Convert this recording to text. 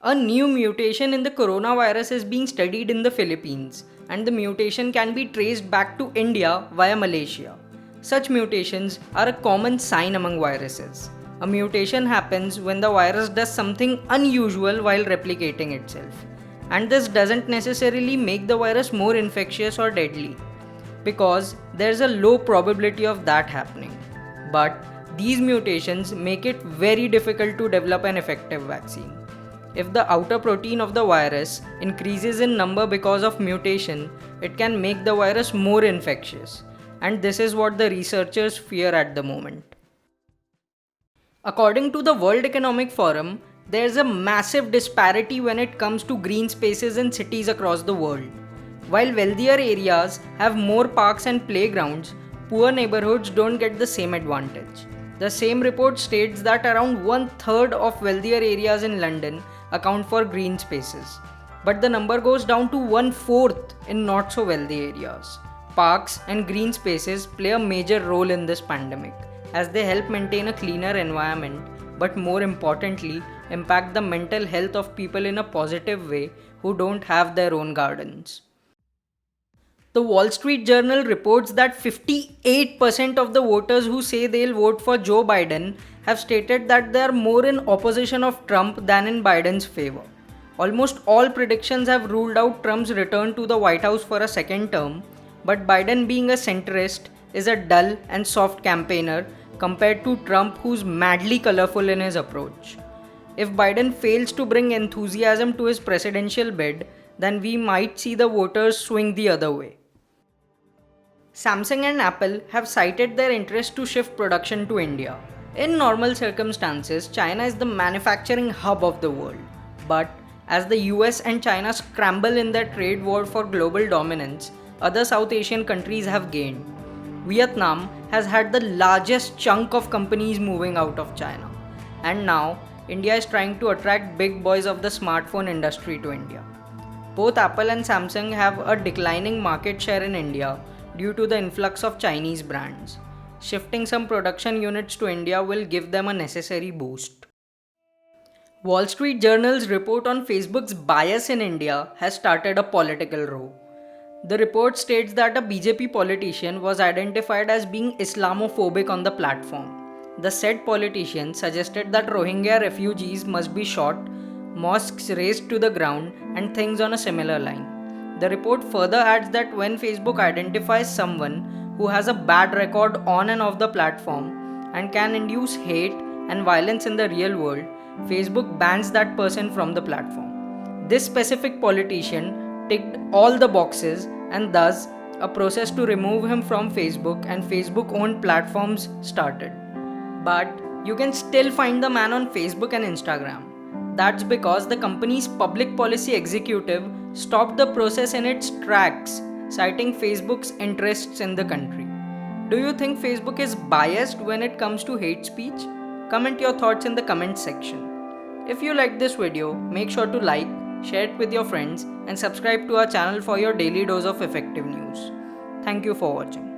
A new mutation in the coronavirus is being studied in the Philippines, and the mutation can be traced back to India via Malaysia. Such mutations are a common sign among viruses. A mutation happens when the virus does something unusual while replicating itself. And this doesn't necessarily make the virus more infectious or deadly, because there's a low probability of that happening. But these mutations make it very difficult to develop an effective vaccine. If the outer protein of the virus increases in number because of mutation, it can make the virus more infectious. And this is what the researchers fear at the moment. According to the World Economic Forum, there's a massive disparity when it comes to green spaces in cities across the world. While wealthier areas have more parks and playgrounds, poor neighborhoods don't get the same advantage. The same report states that around one third of wealthier areas in London account for green spaces, but the number goes down to one fourth in not so wealthy areas. Parks and green spaces play a major role in this pandemic as they help maintain a cleaner environment, but more importantly, impact the mental health of people in a positive way who don't have their own gardens. The Wall Street Journal reports that 58% of the voters who say they'll vote for Joe Biden have stated that they are more in opposition of Trump than in Biden's favor. Almost all predictions have ruled out Trump's return to the White House for a second term, but Biden, being a centrist, is a dull and soft campaigner compared to Trump, who's madly colorful in his approach. If Biden fails to bring enthusiasm to his presidential bid, then we might see the voters swing the other way. Samsung and Apple have cited their interest to shift production to India. In normal circumstances, China is the manufacturing hub of the world. But as the US and China scramble in their trade war for global dominance, other South Asian countries have gained. Vietnam has had the largest chunk of companies moving out of China. And now, India is trying to attract big boys of the smartphone industry to India. Both Apple and Samsung have a declining market share in India due to the influx of Chinese brands. Shifting some production units to India will give them a necessary boost. Wall Street Journal's report on Facebook's bias in India has started a political row. The report states that a BJP politician was identified as being Islamophobic on the platform. The said politician suggested that Rohingya refugees must be shot, mosques razed to the ground, and things on a similar line. The report further adds that when Facebook identifies someone who has a bad record on and off the platform and can induce hate and violence in the real world, Facebook bans that person from the platform. This specific politician ticked all the boxes, and thus a process to remove him from Facebook and Facebook-owned platforms started. But you can still find the man on Facebook and Instagram. That's because the company's public policy executive stopped the process in its tracks, citing Facebook's interests in the country. Do you think Facebook is biased when it comes to hate speech? Comment your thoughts in the comment section. If you liked this video, make sure to like, share it with your friends, and subscribe to our channel for your daily dose of effective news. Thank you for watching.